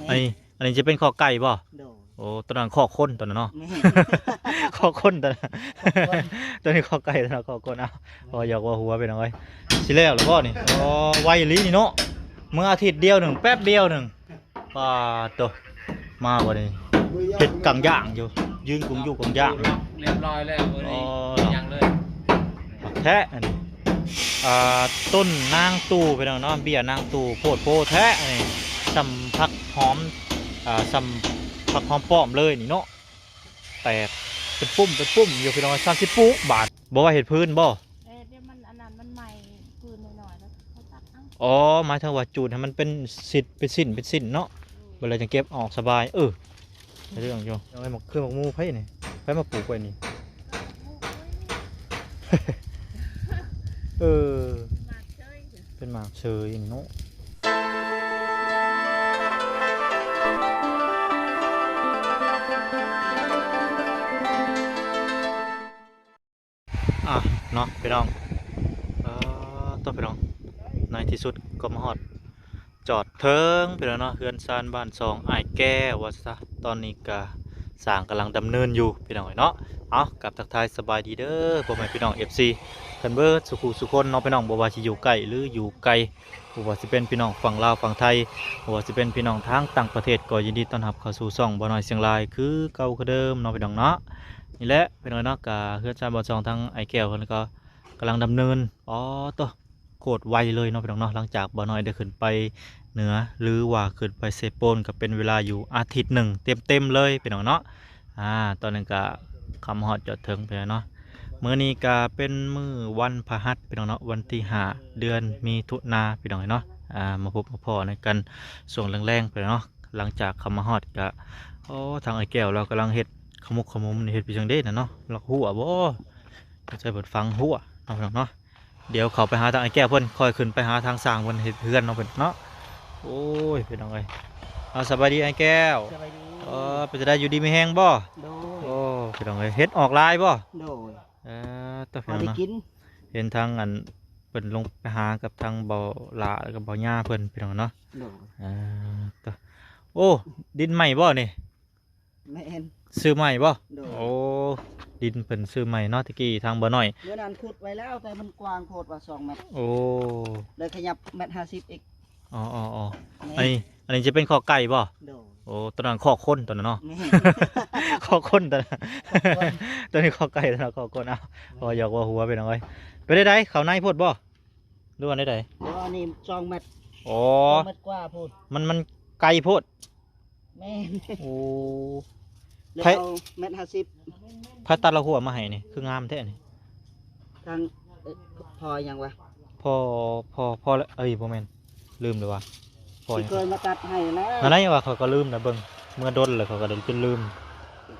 อันนี้อันนี้จะเป็นข้อไก่บ่โดยโอ้ตัวนั้นข้อข้นตัวนั้นเนาะ แม่ ข้อข้นตัวนั้น ข้อข้น ตัวนี้ข้อไก่ตัวนั้นข้อข้นเอาพออยากว่าหัวเป็นเอาไว้สิแล้วหรือบ่นี่อ๋อไวอีหลีนี่เนาะเมื่ออาทิตย์เดียวหนึ่งแป๊บเดียวหนึ่งป้าตัวมาบ่นี่เฮ็ดกังย่างอยู่ยืนกุงอยู่กังย่างอยู่ เรียบร้อยแล้วมื้อนี้ยังเลย แท้อันนี้ต้นนางตู่ไปแล้วเนาะเบี้ยนางตู่โพดโพแท้อันนี้สำผักหอมสำผักหอมป้อมเลยนี่เนาะแตกเป็นปุ้มอยู่พี่น้อง30ปุ๊บาทบ่ว่าเห็ดพื้นบ่ เดี๋ยวมันอันนั้นมันใหม่คืนหน่อยๆแล้วเขาตัดเอ้า อ๋อหมายถึงว่าจูดให้มันเป็นสิทธิ์เป็นสิ้นเนาะเวลาจะเก็บออกสบายเรื่องอยู่เอาไว้หมกเครื่องหมกหมูไผนี่ไผมาปลูกไว้นี่ หมากเชย เป็นหมากเชยนี่เนาะเนาะพี่น้องต้องพี่น้องในที่สุดก็มาฮอดจอดเทิงพี่น้องเนาะเฮือนซานบ้านสองอ้ายแก้วว่าซะตอนนี้ก็สร้างกำลังดำเนินอยู่พี่น้องเนาะเอากับทักทายสบายดีเด้อพ่อแม่พี่น้อง FC กันเบิดสุขุสุคนเนาะพี่น้องบ่ว่าสิอยู่ใกล้หรืออยู่ไกลบ่ว่าสิเป็นพี่น้องฝั่งลาวฝั่งไทยบ่ว่าสิเป็นพี่น้องทางต่างประเทศก็ยินดีต้อนรับเข้าสู่ช่องบ่น้อยเสียงรายคือเก่าคือเดิมเนาะพี่น้องเนาะนี่แหละพี่น้องเนาะก็เฮือนซานบ้านสองทางอ้ายแก้วเพิ่นก็กำลังดำเนินตัวโคตรไวเลยเนาะพี่น้องเนาะหลังจากบ่น้อยได้ขึ้นไปเหนือหรือว่าขึ้นไปเซโปนก็เป็นเวลาอยู่อาทิตย์หนึ่งเต็มเลยพี่น้องเนาะตอนนึงก็คำฮอดจอดถึงไปแล้วเนาะมื้อนี้ก็เป็นมื้อวันพฤหัสพี่น้องเนาะวันที่5เดือนมิถุนาพี่น้องเนาะมาพบมาพอในกันส่วงแรงๆไปเนาะหลังจากคำมาฮอดก็ทางไอ้แก้วเรากำลังเฮ็ดขมุกขมุมนี่เฮ็ดไปจังได๋น่ะเนาะลักหัวบ่ใช้เบิดฟังหัวเนาะพี่น้องเนาะเดี๋ยวเขาไปหาทางไอ้แก้วเพิ่นค่อยขึ้นไปหาทางสร้างเพิ่นเฮ็ดเฮือนเนาะเพิ่นเนาะโอ้ยพี่น้องเอ้ยสบายดีไอ้แก้ว สบายดี เป็นจะได้อยู่ดีมีแห้งบ่ โดย โอ้พี่น้องเอ้ยเฮ็ดออกลายบ่ โดยตัว พ พี่ อ น้อง ได้ เนาะ กิน เห็นทางอันเพิ่นลงไปหากับทางเบาหลาแล้วก็เบาหญ้าเพิ่นพี่น้องเนาะ โดย ตัวโอ้ดินใหม่บ่นี่ แม่น ซื้อใหม่บ่ โดย โอ้ดินเพิ่นซื้อใหม่เนาะตะกี้ทางบ่น้อย เมื่อนั้นขุดไว้แล้วแต่มันกว้างโพดว่า2 เมตร โอ้ เลยขยับ1.50 เมตรอีก อ๋ออัน แม่ นี้อันนี้จะเป็นข้อไก่บ่ โดย โอ้ตัวนั้นข้อข้นตัวนั้นเนาะ แม่ ข้อข้นตัวนั้น ข้อข้น ตัวนี้ข้อไก่ตัวนั้นข้อข้นเอาพออยากว่าหัวเป็นเอาไว้ไปได้เขาในพูดบ่ดูอันได้ เดี๋ยวอันนี้2 เมตร โอ้ 2 เมตรกว่าพูด มันไกลโพด แม่น โอ้ เลย ใคร เอา1.50 พระตัดละหัวมาให้นี่คืองามแท้นี่ ทางพอยังวะ พอแล้วเอ้ยบ่แม่นลืมเลยว่ะพอ ที่ ยัง เคยมาตัดให้แล้ว อันนั้นยังว่าเขาก็ลืมนะเบิ่งเมื่อดนเลยเขาก็เลยจนลืม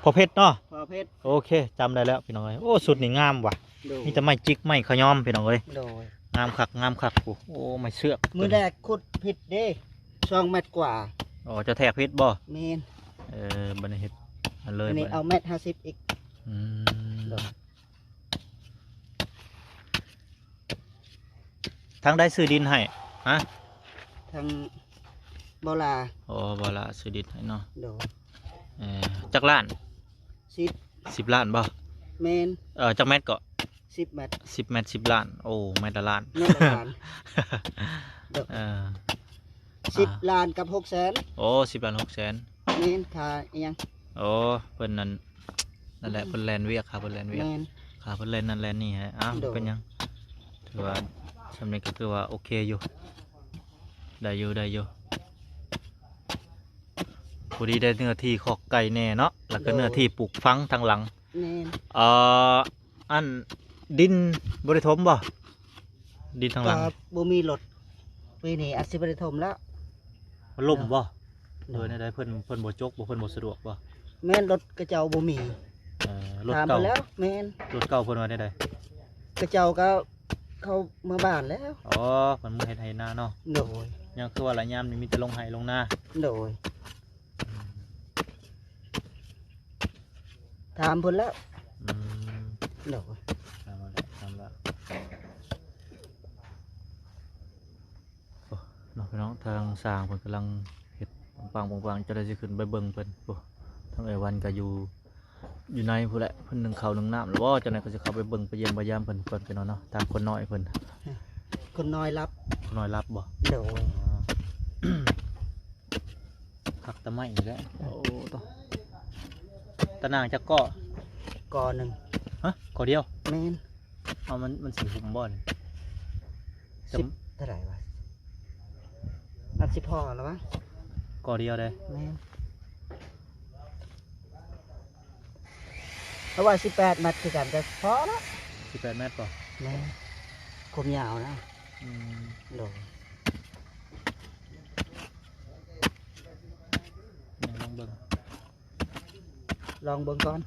พอเพชรเนาะ พอเพชร โอเคจำได้แล้วพี่น้องเอ้ยโอ้สุดนี่งามว่ะ โดย มีแต่ไม้จิกไม้ขย้อมพี่น้องเอ้ย โดย งามคักโอ้ไม้เสือก มือแรกขุดผิดเด้2 เมตรกว่า อ๋อจะแทกเพชรบ่ เมน บัดนี้เฮ็ดอันเลย อันนี้ บัด เอา1.50 อีก อืม โดย ทั้งได้ซื้อดินให้ฮะ ทางบลา โอ้บ่ละซื้อดินให้เนาะ โดย จักล้าน 10 10 ล้านบ่ เมน จักแมตรก็ 10 เมตร 10 เมตร10 ล้านโอ้แมตรละล้าน เมตรละล้าน เออ 10 ล้านกับ6 แสน โอ้10 ล้าน6 แสน เมนค่าอิหยัง โอ้เพิ่นนั่นแหละเพิ่นแลนเวียกค่ะเพิ่นแลนเวีย เม ก น ค่ะเพิ่นแลนนั่นแลนนี่ฮะอ้าว โดด เป็นหยังถือว่าสำเร็จก็คือว่าโอเคอยู่ได้อยู่พอดีได้เนื้อที่ขอกไก่แน่เนาะแล้วก็เนื้อที่ปลูกฟังทางหลัง เมน อันดินบริถมบ่ดินทางห ก็ ลัง บ่มีรถปีนี้อาจสิบ่ได้ถมแล้ว มันล่มบ่ โด โดยในใดเพิ่นบ่จกบ่เพิ่นบ่สะดวกบ่ แม่นรถกระเจ้าบ่มี รถ ถามไป เก่า แล้วแม่น รถเก่าเพิ่นว่าได้ใด กระเจ้าก็เข้าเมื่อบ้านแล้ว อ๋อเพิ่นมื้อเฮ็ดให้นาเนาะ โดย ยังคือว่าหลายยามนี่มีแต่ลงไห้ลงนา โดยถามเพิ่นแล้ว อืม โดย ทำแล้วโอ้น้องพี่น้องทางสร้างเพิ่นกำลังเฮ็ด ปังจะได้สิขึ้นไปเบิ่งเพิ่นโอ้ทั้งไอ้วันก็อยู่ในพู้นแหละเพิ่นนึ่งข้าวนึ่งน้ำแล้วบ่จังได๋ก็สิเข้าไปเบิ่งไปเยี่ยมไปยามเพิ่นก่อนพี่น้องเนาะทางคนน้อยเพิ่น คนน้อยรับ คนน้อยรับบ่ โดย คักตะไม้นี่แหละโอ้ตอตะนางจักเกาะ ก่อหนึ่ง ฮะเกาะเดียว แม่น เอามันสิหุ่มบ่นี่ 10เท่าไหร่วะนับสิพอแล้ววะ เกาะเดียวเด้ แม่นเพราะว่า18มัดคือกันก็พอแล้ว 18 เมตรบ่ แม่นคมยาวนะ อืม โดย นี่ลองเบิ่ง ลองเบิ่งก่อน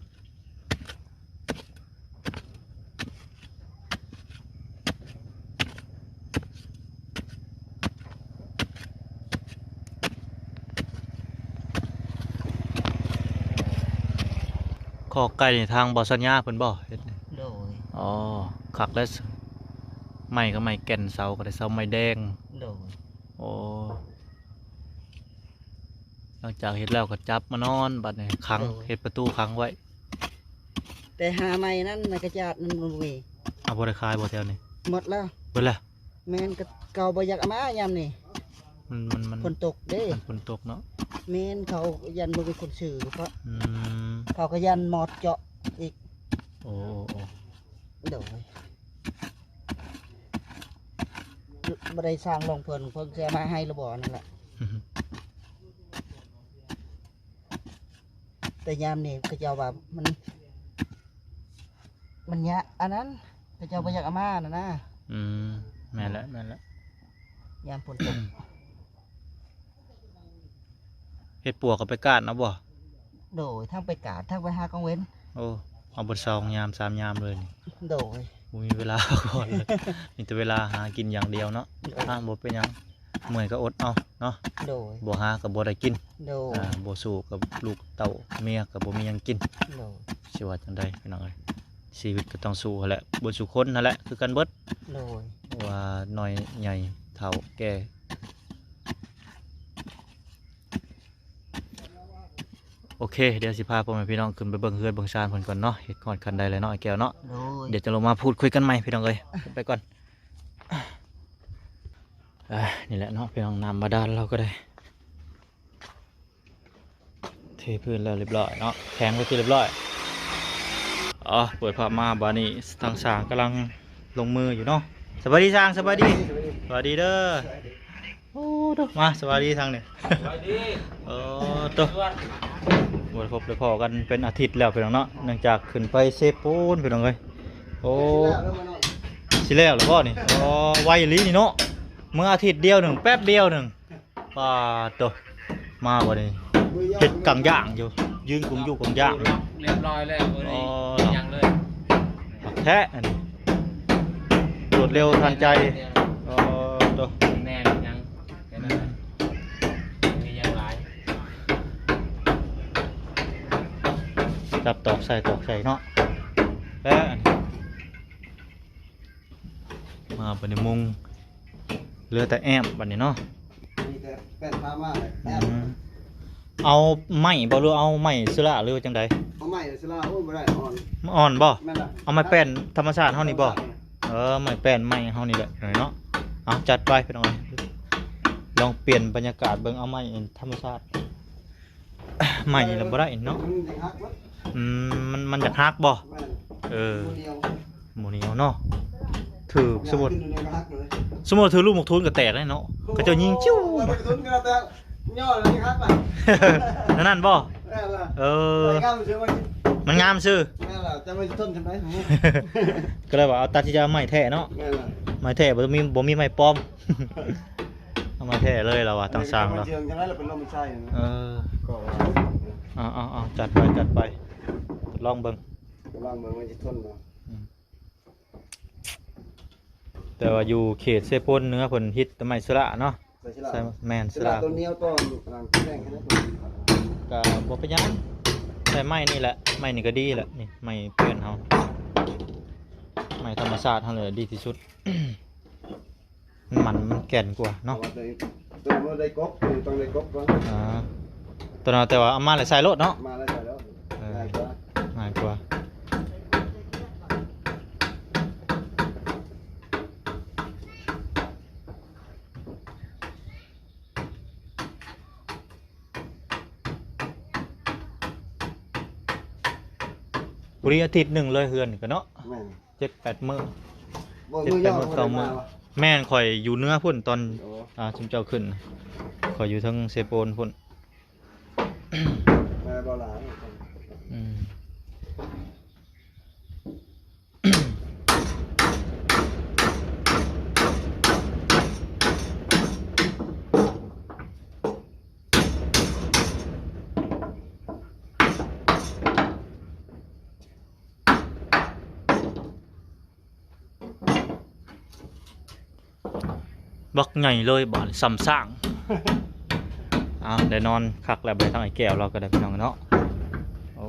ขอไก่นี่ทางบ่สัญญาเพิ่นบ่เฮ็ดนี่ โดย อ๋อคักแล้วไม้ก็ไม้แก่นเสาก็ได้เสาไม้แดง โดย โอ้หลังจากเฮ็ดแล้วก็จับมานอนบัดนี้ขังเฮ็ดประตูขังไว้ แต่หาใหม่นั้นในกระจาดนั้นบ่มี เอาบ่ได้ขายบ่แถวนี้ หมดแล้ว เบิดแล้ว แม่นก็เก่าบ่อยากเอามายามนี่ มัน ฝนตกเด้ ฝนตกเนาะ แม่นเขายันบ่มีคนซื้อเพราะ อืม เขาก็ยันหมอดเจาะอีก โอ้โอ้ โดยบ่ได้สร้างลงเพิ่นจะมาให้ระบ่นั่นแหละ อืม แต่ยามนี่ก็เจ้าว่ามันยะอันนั้นก็เจ้าบ่อยากเอามาน่ะนะ อืมแม่นแล้วแม่นแล้ว ยามฝนตก เฮ็ดปวกก็ไปกาดเอาบ่ โดยทั้งไปกาดทั้งไปหากองเว้น โอ้เอาเบิด2 ยาม 3 ยามเลยนี่ โดย บ่มีเวลา ก่อนเลยมีแต่เวลาหากินอย่างเดียวเนาะถ้าบ่เป็นหยังเมื่อยก็อดเอาเนาะ โดย บ่หาก็บ่ได้กิน โดย บ่สู้กับลูกเต้าเมียก็บ่มีหยังกิน โดย สิว่าจังไดพี่น้องเอ้ยชีวิตก็ต้องสู้หั้นแหละบ่สู้คนนั่นแหละคือกันเบิด โดย ว่าน้อยใหญ่เฒ่าแก่โอเคเดี๋ยวสิพาพ่อแม่พี่น้องขึ้นไปเบิ่งเฮือนเบิ่งชานเพิ่นก่อนเนาะเฮ็ดก่อนคันใดเลยเนาะไอ้แก้วเนาะ โดย เดี๋ยวจะลงมาพูดคุยกันใหม่พี่น้องเอ้ยไปก่อนนี่แหละเนาะพี่น้องน้ำบาดาลเราก็ได้เทพื้นแล้วเรียบร้อยเนาะแข็งไปที่เรียบร้อยอ๋อเปิดภาพมาบานี้ทางสร้างกำลังลงมืออยู่เนาะสวัสดีสร้างสวัสดีสวัสดีเด้อโอ้ดมาสวัสดีทางนี่ ไปดิ โอ้ตัวบทพบเลยพอกันเป็นอาทิตย์แล้วพี่น้องเนาะเนื่องจากขึ้นไปเซปูนพี่น้องเลยโอ้สิแล้วหรือเปล่านี่อ๋อไวอีหลีนี่เนาะเมื่ออาทิตย์เดียวหนึ่งแป๊บเดียวหนึ่งป้าตัวมาบ่นี่เฮ็ดกังย่างอยู่ยืนกุมอยู่กังย่าง เรียบร้อยแล้ววันนี้ยังเลย แท้อันนี้รวดเร็วทันใจอ๋อตัว แน่ยังแค่นั้นมียังหลาย จับตอกใส่เนาะแล้วอันนี้มาบัดนี้มุงเหลือแต่แอมบัดนี้เนาะ มีแต่แป้นพามาเลยแอ อื บ มเอาไม้บ่หรือเอาไม้สุระหรือว่าจังใด เอาใหม่สิล่ะโอ้บ่ได้อ่อน อ่อนบ่ แม่นล่ะ เอาไม้แป้นธรรมชาติเฮานี่บ่ไม้แป้นไม้เฮานี่แหละเนาะเอาจัดไปพี่น้องลองเปลี่ยนบรรยากาศเบิ่งเอาไม้ธรรมชาติ ไม้นี่ล่ะบ่ได้เนาะ มันสิหักวะ มันอยากฮักบ่ แม่น เออ ตัวเดียว หมู่นี้เอาเนาะถือสมมุติ ขึ้นเลยก็หักเลย สมมุติถือลูกหมกทุนก็แตกได้เนาะก็เจ้ายิงจิ้ว โอ้ยไปกระตุ้นกันแล้วแต่ย่อเลยนี่หักไป นั่นบ่ แม่นล่ะ เออ ไปก้าวเชื่อว่า มันงามซื่อ แม่นล่ะจะไม่ทนทำไม ก็เลยว่าเอาตัดที่จะไม้แท้เนาะ แม่นล่ะ ไม้แท้บ่มีไม้ปลอม เอาไม้แท้เลยเราว่าต่างสร้างเรา เชิงจังไรเราเป็นลมใช่นะ เออ ก็ว่า เอาจัดไปลองเบิ่ง กำลังเมืองมันจะทนเนาะ แต่ว่าอยู่เขตเซโปนเนื้อเพิ่นฮิตแต่ไม้สระเนาะ ใส่ชิลา ใช่แม่นส ชิ ระ ลาตัวนี้ต้นกำลังแข็งแค่นั้น ก็บ่เป็นหยังใช้ไม้นี่แหละไม้นี่ก็ดีแหละนี่ไม้เพื่อนเฮาไม้ธรรมชาติเฮาเลยดีที่สุด มันแก่นกว่า เนาะ เนาะ ตัวมันได้กบต้องได้กบก่อน อ่าตัวนั้นแต่ว่าเอามาเลยใส่รถเนาะ มาแล้วใส่แล้วง่ายกว่า ง่ายกว่าบริอาทิตย์หนึ่งเลยเฮือนกันเนาะ แม่น 7-8 มื้อ บ่มือย่อบ่ได้มา แม่นข่อยอยู่เนื้อพุ่นตอน โอ้ ชุมเจ้าขึ้นข่อยอยู่ทั้งเซโปนพุ่น มาบ่หลาย อืมบักใหญ่เลยบ่ซ้ำสร้าง ได้นอนคักแล้วไปทางไอ้แก้วเราก็ได้พี่น้องเนาะโอ้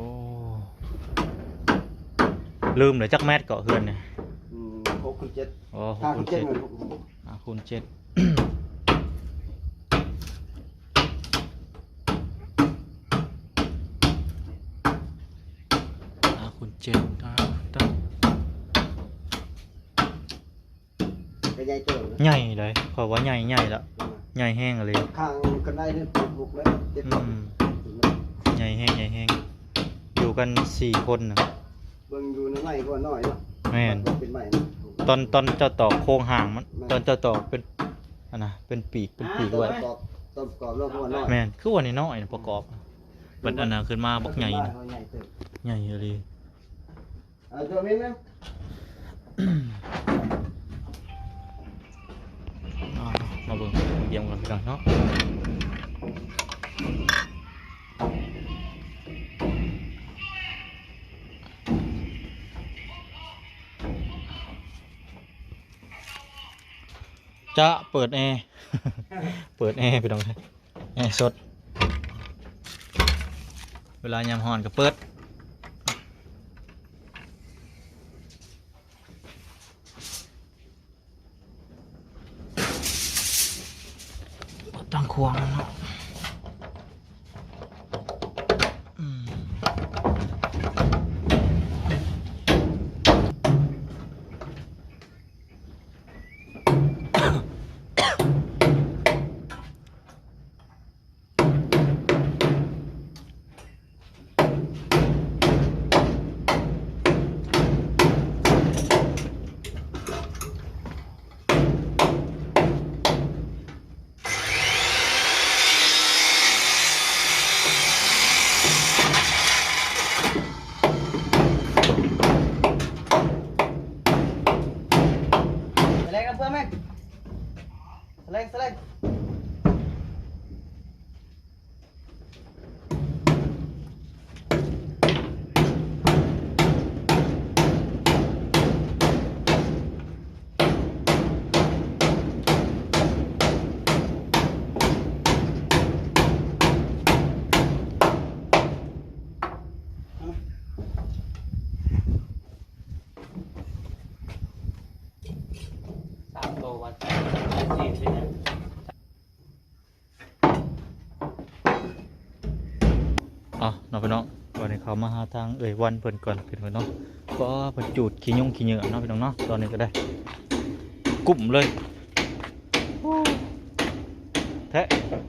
ลืมเลยจักแมทเกาะเฮือนเนี่ย 6คูณ7 โอ้ 5คูณ7 7 เงิน คูณ7 คูณ7ตั้ง ก็ใหญ่เติบ ใหญ่เลยขอว่าใหญ่ละใหญ่แห้งเลย ข้างกันได้นี่บุกเลย7 อืมใหญ่แห้งอยู่กัน4 คนนะ เบิ่งอยู่ในไม้ก็น้อยเนาะ แม่น เป็นไม้ ตอนเจ้าตอกโครงห่างมันตอนเจ้าตอกเป็นอันนะเป็นปีกไว้ ต้มกรอบแล้วก็น้อย แม่นคือวันนี้น้อยนะประกอบบัดอันนั้นขึ้นมาบักใหญ่นะ ใหญ่เติบ ใหญ่เลย ตัวมิ้นนะ มาเบิ่งเยี่ยมกันพี่น้องเนาะจะเปิดแอร์ เปิดแอร์พี่น้องแอร์สดเวลายามฮ้อนก็เปิดตั้งควงเนาะแรงกันเพื่อนไหมแรง 3 โตวัน4ใช่ไหม น้องพี่น้องวันนี้เขามาหาทางวันเพิ่นก่อนพี่น้องเนาะก็เพิ่นจูดขี้ยุ่งขี้เหงื่อเนาะพี่น้องเนาะตอนนี้ก็ได้กุ่มเลยแทะ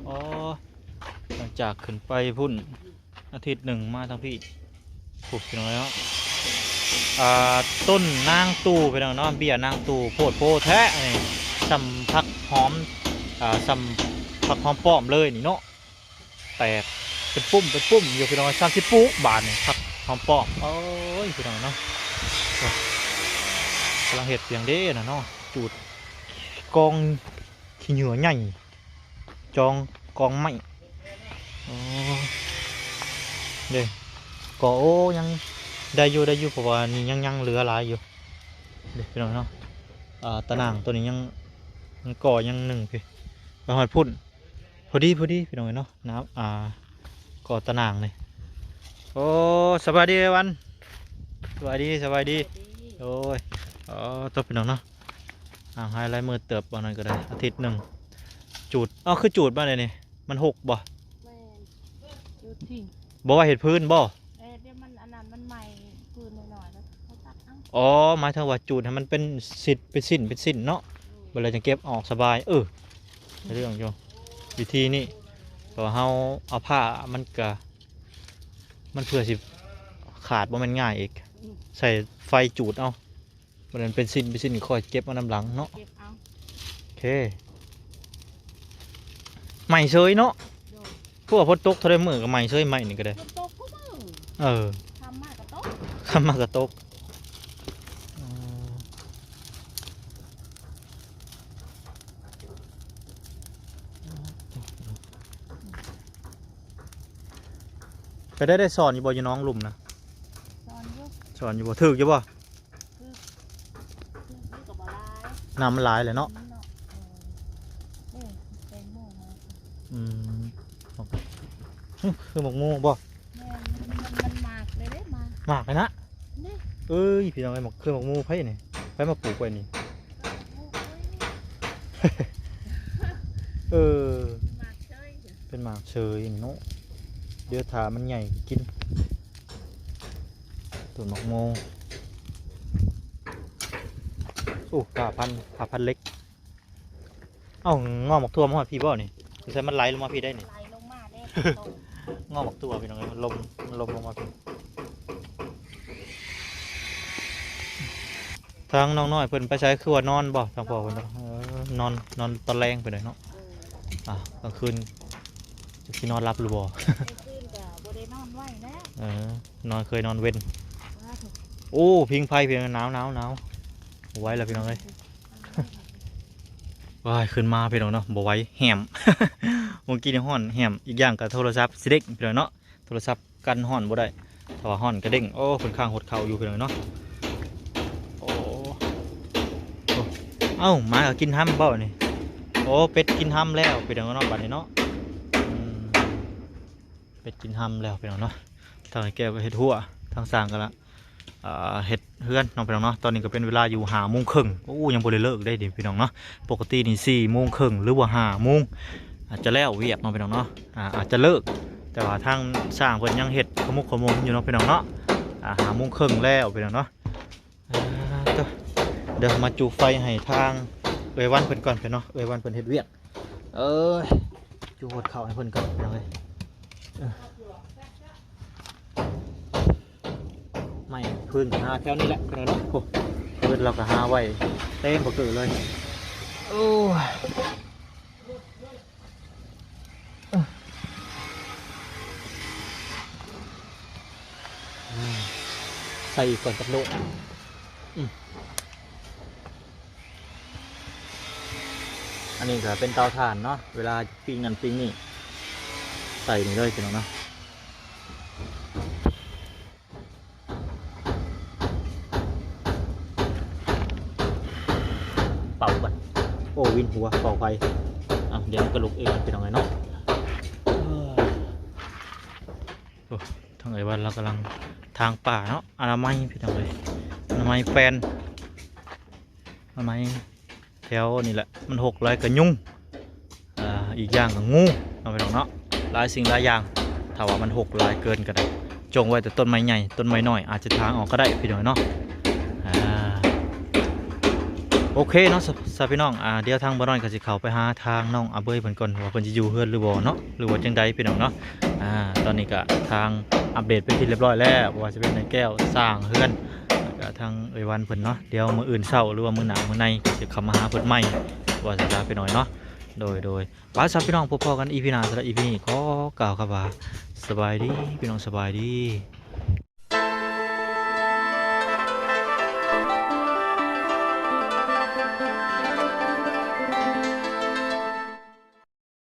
อ๋อหลังจากขึ้นไปพุ่นอาทิตย์หนึ่งมาทางพี่ผูกพี่น้องเนาะต้นนางตู่พี่น้องเนาะเบี้ยนางตู่โพดโพแทะนี่สำผักหอมสำผักหอมป้อมเลยนี่เนาะแตกเป็นปุ่มอยู่พี่น้อง30 ปุ๊บบาทนี่ผักหอมป้อมโอ้ยพี่น้องเนาะกำลังเห็ดเสียงเด้นะเนาะจูดกองขี้เหงื่อใหญ่จองกองไม้โอ้เด้ก็โอ้ยังได้อยู่เพราะว่านี่ยังเหลือหลายอยู่เด็กพี่น้องเนาะตะนางตัวนี้ยังก่อยังหนึ่งพี่ไปหอดพุ่นพอดีพี่น้องเนาะน้ำก่อตะนางเลยโอ้สบายดีวันสบายดีโอ้ยตัวพี่น้องเนาะให้ลายมือเติบวันนั้นก็ได้อาทิตย์หนึ่ง จูดอ๋อคือจูดมาเลยนี่มันหกบ่ แม่นจุดทิ้ง บ่ว่าเห็ดพื้นบ่ เดี๋ยวมันอันนั้นมันใหม่ปืนหน่อยๆแล้วเขาตัดเอ้า อ๋อหมายถึงว่าจูดให้มันเป็นสิทธิ์เป็นสิ้นเนาะเวลาจะเก็บออกสบายเรื่องอยู่วิธีนี้เพราะว่าเฮาเอาผ้ามันก็มันเพื่อสิขาดบ่แมันง่ายอีกใส่ไฟจูดเอามันเป็นสิ้นค่อยเก็บเอาน้ำหลังเนาะ เก็บเอา โอเคใหม่เฉยเนาะ โดย พวกพดตกเท่าไรมือกับใหม่เฉยใหม่นี่ก็ได้ มันโตก็มือ ทำมากกับโต๊ะ ข้ามมากระตกไปได้สอนอยู่บ่อยู่น้องหลุมนะ ตอนยุก สอนอยู่บ่ถึกอยู่บ่ คือกับบอลาย น้ำมันหลายเลยเนาะ เป็นโม่มา อืมคือหมกมูบ่ แม่มันหมากเลยเด้มา หมากเลยนะ เนี่ย เอ้ยพี่น้องไอ้หมกคือหมกมูไผนี่ไผมาปลูกไว้นี่ โอ้ย เออ หมากเชย เป็นหมากเชยเนาะเดี๋ยวถามันใหญ่กินตัวหมกมูโอ้ผ่าพันเล็กเอ้างอหมกทั่วมาหอดพี่บ่นี่ใช่มันไหลลงมาพี่ได้นี่ ไหลลงมาเด้โต งอหมกตัวพี่น้องไอ้มันลมลงมาพี่ทางน้องน้อยเพิ่นไปใช้คือว่านอนบ่ทางพ่อเพิ่นเนาะนอนตอนแรงไปเลยเนาะกลางคืนจะสินอนรับหรือบ่ ไอ้คืนกับบได้นอนไหวแล้ว นอนเคยนอนเว้น ว่าถูก โอ้พิงไฟพี่น้องหนาวไว้แล้วพี่น้องเอ้ยว้ายขึ้นมาพี่น้องเนาะบ่ไหว้แหม เมื่อกี้นี่ฮ้อนแหมอีกอย่างกับโทรศัพท์สิเด็กพี่น้องเนาะโทรศัพท์กันฮ้อนบ่ได้ถ้าว่าฮ้อนก็เด้งโอ้ค่อนข้างหดเข่าอยู่พี่น้องเนาะโอ้เอ้าหมาก็กินห้ำเปล่านี่โอ้เป็ดกินห้ำแล้วพี่น้องเนาะบัดนี้เนาะเป็ดกินห้ำแล้วพี่น้องเนาะทางไอ้แก้วก็เฮ็ดหัวทางสร้างกันละเฮ็ดเฮือนน้องพี่น้องเนาะตอนนี้ก็เป็นเวลาอยู่5:30โอ้ยังบ่ได้เลิกได้ดิพี่น้องเนาะปกตินี่4:30หรือว่า5:00อาจจะแล้วเวียกน้องพี่น้องเนาะอาจจะเลิกแต่ว่าทางสร้างเพิ่นยังเฮ็ดขมุกขมมอยู่เนาะพี่น้องเนาะ5:30แล้วพี่น้องเนาะเดี๋ยวมาจูไฟให้ทางเอ้ยวันเพิ่นก่อนพี่น้องเนาะเอ้ยวันเพิ่นเฮ็ดเวียกจูหดเข้าให้เพิ่นก่อนพี่น้องเอ้ยไม่พื้นหาแถวนี้แหละพี่น้องเนาะโอ้พื้นเราก็หาไว้เต็มบ่เกิดเลยโอ้ใส่อีกก่อนกับโลดอันนี้ก็เป็นเตาถ่านเนาะเวลาปิ้งนั่นปิ้งนี่ใส่นี่เลยพี่น้องเนาะเป่าก่อนโอ้วินหัวเป่าไฟเดี๋ยวมันก็ลุกเองพี่น้องไงเนาะโอ้ทางไอ้วันเรากำลังทางป่าเนาะอนามัยพี่น้องเลยอนามัยแฟนอนามัยแถวนี่แหละมันหกหลายกระยุ่งอีกอย่างกับงูเอาไปลองเนาะหลายสิ่งหลายอย่างถ้าว่ามันหกหลายเกินก็ได้จงไว้แต่ต้นไม้ใหญ่ต้นไม้น้อยอาจจะทางออกก็ได้พี่น้องเนาะโอเคเนาะสพี่น้องเดี๋ยวทางบ่น้อยก็สิเข้าไปหาทางน้องอาเบยเพิ่นก่อนว่าเพิ่นสิอยู่เฮือนหรือบ่เนาะหรือว่าจังใดพี่น้องเนาะตอนนี้ก็ทางอัปเดตเป็นที่เรียบร้อยแล้วว่าจะเป็นในแก้วสร้างเฮือนทางเอ้ยวันเพิ่นเนาะเดี๋ยวมื้ออื่นเช้าหรือว่ามื้อหน้ามื้อในจะเข้ามาหาเพิ่นใหม่ว่าจะไปหน่อยเนาะโดยป้าซับพี่น้องพบกันอีพีหน้าสำหรับอีพีนี้ก็กล่าวคำว่าสบายดีพี่น้องสบายดี